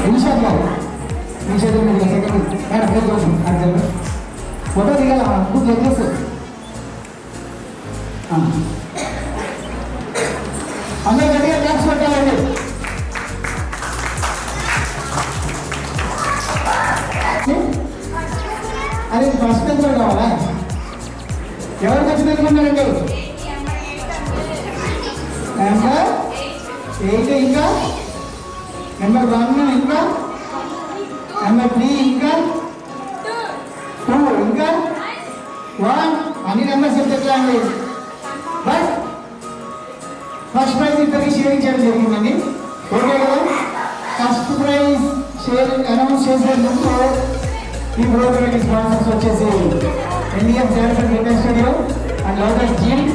నిమిషాలు గారు. నిమిషాలు మీరు సెకండ్ మేడం ప్రైజ్ కోసం అర్థం ఫోటో దిగాల బుక్ చేసేసి అందరూ గట్టిగా క్లాప్స్ పెట్టాలండి. అరే ఫస్ట్ నెంబర్ కావాలా? ఎవరికి వచ్చిందనుకున్నారండి? నెంబర్ 8, ఇంకా నెంబర్ 1, ఇంకా నెంబర్ 3, ఇంకా 2, ఇంకా 1. అన్ని నెంబర్స్ చెప్తే అండి. బట్ ఫస్ట్ ప్రైజ్ ఇద్దరికి షేరింగ్ చేయడం జరిగిందండి. ఓకే కదా? ఫస్ట్ ప్రైజ్ షేరింగ్ అనౌన్స్ చేసే ముందు ఈ ప్రోగ్రామ్ స్పాన్సర్స్ వచ్చేసి NDF dance and fitness studio and lotus gym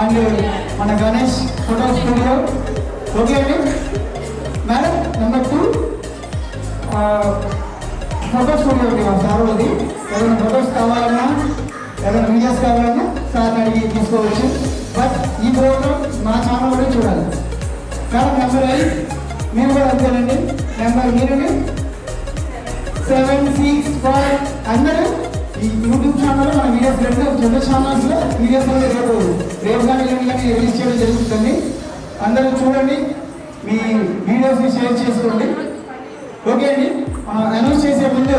and మన గణేష్ ఫోటో స్టూడియో. ఓకే అండి మేడం. నెంబర్ 2 ఫోటో స్టూడియో ఉంది మా సార్ అది. ఏదైనా ఫొటోస్ కావాలన్నా ఏదైనా వీడియోస్ కావాలన్నా సార్ అడిగి తీసుకోవచ్చు. బట్ ఈ ప్రోగ్రామ్ మా ఛానల్ కూడా చూడాలి. మేడం నెంబర్ 8 మీరు కూడా అంతేనండి. నెంబర్ మీరు 7, 6, 5 అందరూ ఈ యూట్యూబ్ ఛానల్లో మన వీడియోస్ రెండు ఛానల్స్లో వీడియోస్ రేపు కానీ రిలీజ్ చేయడం జరుగుతుంది. అందరూ చూడండి, మీ వీడియోస్ని షేర్ చేసుకోండి. ఓకే అండి. అనౌన్స్ చేసే ముందు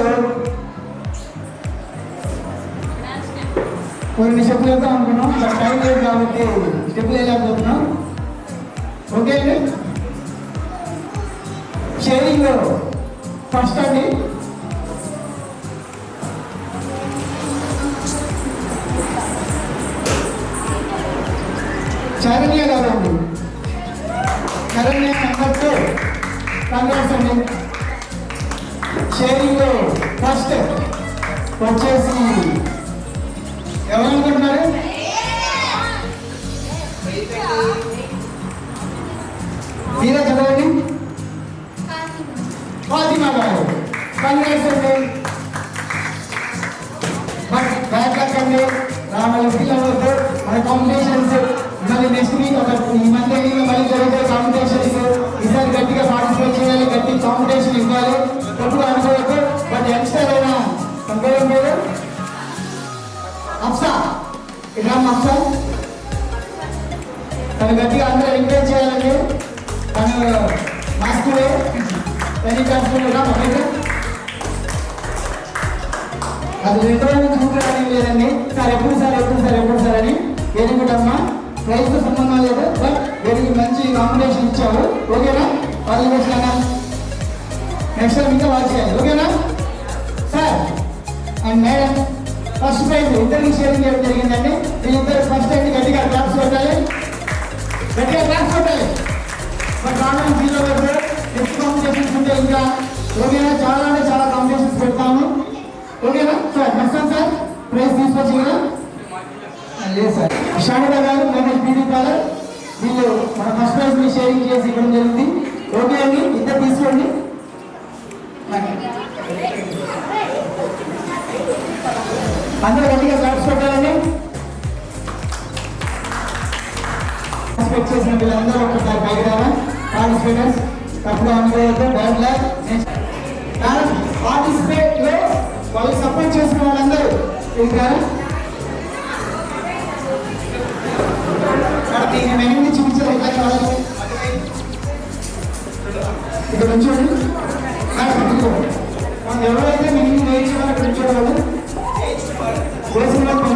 కొన్ని స్టెప్పులు వెళ్తాం అనుకున్నాం. బట్ టైం లేదు కాబట్టి స్టెప్పులు వెళ్ళకపోతున్నాం. ఓకే అండి. షేరింగ్ ఫస్ట్ అండి. శరణ్య గారు అండి. శరణ్య నెంబర్ 2. కంగ్రాట్స్ అండి. షేరింగ్ ఫస్ట్ వచ్చేసి ఎవరు అనుకుంటున్నారు? మీరే చదవండి. ఫాతిమా గారు. కంగ్రాట్స్ అండి. బట్ బ్యాడ్ లక్ అండి. రావాలి పిల్లలతో మన కాంపిటీషన్స్ మళ్ళీ నెక్స్ట్ వీక్ ఈ మంత్ మళ్ళీ జరుగుతాయి కాంపిటీషన్స్. ఈసారి గట్టిగా పార్టిసిపేట్ చేయాలి, గట్టి కాంపిటీషన్ ఇవ్వాలి. ఎప్పుడు అనుకోవద్దు. బట్ యంగ్స్టర్ అయినా కంపేర్ పేరు అప్సా ఇరామ్ అప్సా. తను గట్టిగా అందరూ ఎంకరేజ్ చేయాలండి. తను మా స్కూలే టెలికాస్ట్లో అది 2 రోజుల నుంచి చూడడానికి లేదండి. సార్ ఎప్పుడు సార్ అని ఎదుగుటమ్మా. ప్రైజ్తో సంబంధం లేదు. బట్ వీరికి మంచి కాంపిటీషన్ ఇచ్చారు. ఓకేనా? వాళ్ళు చేసినా నెక్స్ట్ టైం ఇంకా వాచ్ చేయాలి. ఓకేనా sir and madam? First prize ఇద్దరికి షేరింగ్ చేయడం జరిగిందండి. వీళ్ళిద్దరు ఫస్ట్ అయితే గట్టిగా క్లాప్స్ కొట్టాలి. బట్ రావడం ఫీల్ అవ్వదు. నెక్స్ట్ కాంపిటీషన్స్ ఉంటే ఇంకా ఓకేనా? చాలా అంటే చాలా కాంపిటీషన్స్ పెడతాము. ఓకేనా సార్? వస్తాను సార్. ప్రైజ్ తీసుకొచ్చి కదా లేదు సార్. షానిదా గారు గణేష్ బ్యూటీ పార్లర్ వీళ్ళు మన ఫస్ట్ ప్రైజ్ ని షేరింగ్ చేసి ఇవ్వడం జరిగింది. ఓకే అండి, ఇద్దరు తీసుకోండి. అందరూ గట్టిగా క్లాప్స్ పెట్టాలండి. పార్టిసిపేట్ చేసిన వీళ్ళందరూ ఒకసారి పైకి రావా? పార్టిసిపేటర్స్ తప్పుగా అనుకోవద్దు. Bad luck. పార్టిసిపేట్ లో వాళ్ళు సపోర్ట్ చేసిన వాళ్ళందరూ ఇంకా దీన్ని మెయిన్ చూపించారు. ఎట్లా కావాలి ఇక్కడ ఉంచండి. ఎవరైతే మిగిలిన నేర్చుకోవాలి అక్కడ ఉంచేవాళ్ళు వేసిన వాళ్ళు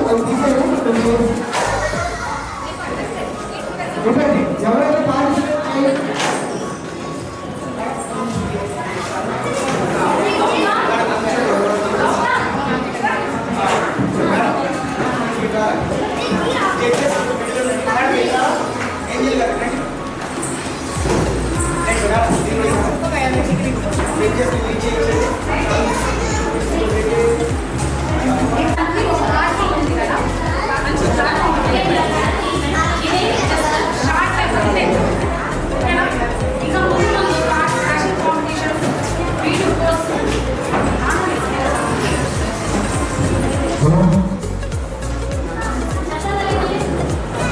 అది తీసారు. ఎవరైతే పార్టిసిపేట్ చేయాలి Gracias.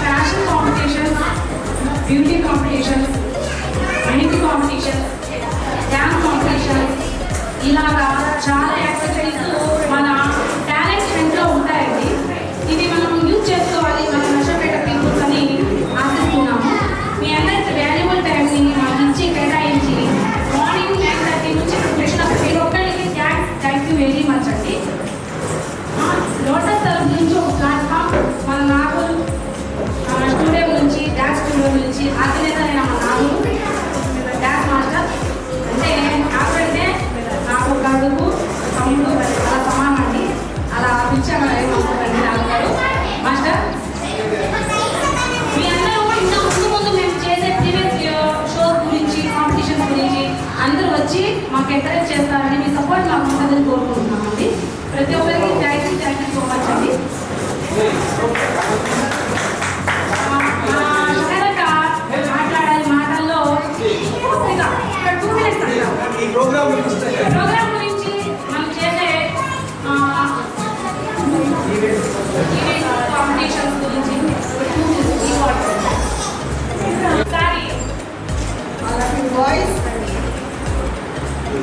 Fashion competitions, beauty competitions, mehndi competitions, dance competitions, ఇలాగా చాలా యాక్టివిటీస్ మన టాలెంట్ హంట్లో ఉంటాయండి. ఇది మనం యూజ్ చేసుకోవాలి మన నర్సంపేట పీపుల్స్ అని ఆశిస్తున్నాము. మీ అందరికి వాల్యుబుల్ టైంని మాకు ఇచ్చి కేటాయించి మార్నింగ్ 9:30 నుంచి ప్రిపరేషన్ ఆఫ్ మీరు ఒక్కరికి థ్యాంక్ యూ వెరీ మచ్ అండి. లోటస్ తరఫు నుంచి ఒక ప్లాట్ఫామ్ మన నాగులు స్టూడియో నుంచి డ్యాన్స్ స్టూడియో నుంచి అధినేత అయిన మన నాగులు డ్యాన్స్ మాస్టర్ అంటే నాకంటే నాకు గడుగు తమ్ముడు అలా సమానం అండి. అలా పిలిచామని నాన్నగారు మాస్టర్. మీ అందరూ ఇంకా ముందు మేము చేసే ప్రీవియస్ షోస్ గురించి కాంపిటీషన్స్ గురించి అందరూ వచ్చి మాకు ఎంకరేజ్ చేస్తారని మీ సపోర్ట్ మాకు ఉంటుందని కోరుకుంటున్నామండి. ప్రతి ఒక్కరికి థ్యాంక్ యూ సో మచ్ అండి. మాట్లాడాలి మాటల్లో 2 minutes ప్రోగ్రామ్ గురించి మనం చేసే కాంపిటీషన్స్ గురించి సారీ వాయిస్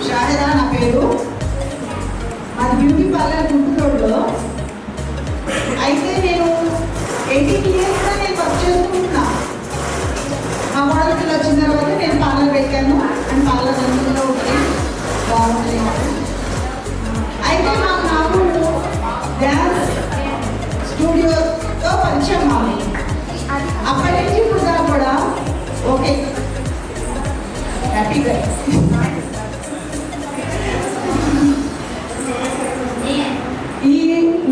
షాహిరా నా పేరు. మాది బ్యూటీ పార్లర్ గుంటూరులో. అయితే నేను 18 yearsగా నేను వర్క్ చేసుకుంటున్నా. మా మోడల్ పిల్ల వచ్చిన తర్వాత నేను పార్లర్ పెట్టాను అండ్ పార్లర్ అందులో ఉంది బాగుంటుంది. అయితే నాకు డ్యాన్స్ స్టూడియోతో పరిచయం మాది. అప్పటి నుంచి ఇప్పుడు దాకా కూడా ఓకే హ్యాపీగా. ఈ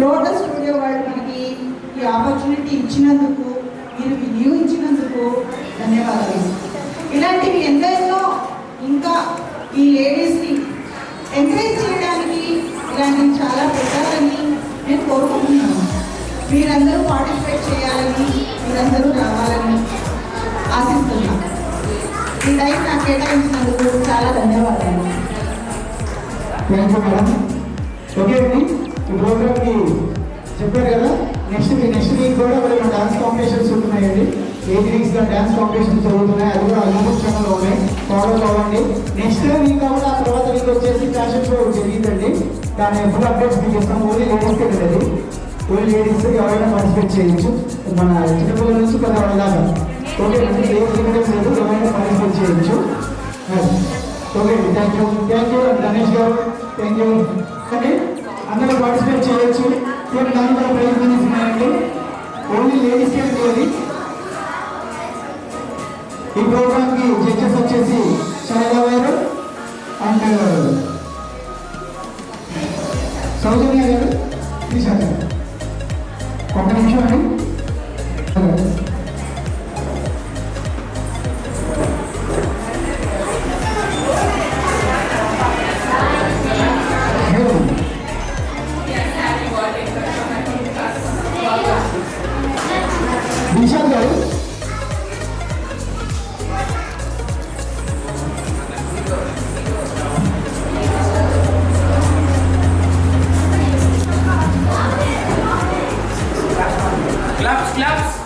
లోటస్ స్టూడియో వాళ్ళు మనకి ఈ ఆపర్చునిటీ ఇచ్చినందుకు, మీరు వినియోగించినందుకు ధన్యవాదాలు. ఇలాంటివి ఎన్నెన్నో ఇంకా ఈ లేడీస్ని ఎంకరేజ్ చేయడానికి ఇలాంటివి చాలా పెట్టాలని నేను కోరుకుంటున్నాను. మీరందరూ పార్టిసిపేట్ చేయాలని, మీరందరూ రావాలని ఆశిస్తున్నాను. ఈ టైం నాకు కేటాయించినందుకు చాలా ధన్యవాదాలు. Thank you madam. ఓకే అండి, ఈ ప్రోగ్రామ్కి చెప్పారు కదా, నెక్స్ట్ వీక్ కూడా మరి మన డాన్స్ కాంపిటీషన్స్ ఉంటున్నాయండి. 8 weeks డాన్స్ కాంపిటీషన్స్ జరుగుతున్నాయి. అది కూడా యూట్యూబ్ ఛానల్లో ఉన్నాయి, ఫాలో కావండి. నెక్స్ట్ వీక్ కూడా ఆ తర్వాత వీక్ వచ్చేసి ఫ్యాషన్ షో జరిగిందండి. దాని ఫుల్ అప్డేట్స్ మీకు ఇస్తాం. ఓన్లీ లేడీస్కే కదండి, ఓన్లీ లేడీస్ ఎవరైనా పార్టిసిపేట్ చేయొచ్చు, మన చిన్నపిల్లల నుంచి పెద్దవాళ్ళ దాకా. ఓకే అండి, ఏజ్ లిమిటెడ్ లేదు, ఎవరైనా పార్టిసిపేట్ చేయొచ్చు. ఓకే అండి, థ్యాంక్ యూ గణేష్ గారు, థ్యాంక్ యూ అండి. అందరూ పార్టిసిపేట్ చేయొచ్చు. దాని కూడా ప్రైజ్ మనీస్ ఉన్నాయండి, ఓన్లీ లేడీస్కే చేయాలి. ఈ ప్రోగ్రామ్కి జడ్జెస్ వచ్చేసి షైలా గారు అండ్ సౌజన్య గారు, త్రిషా గారు. ఒక్క నిమిషం అండి. నిషాద్ గారు, Claps.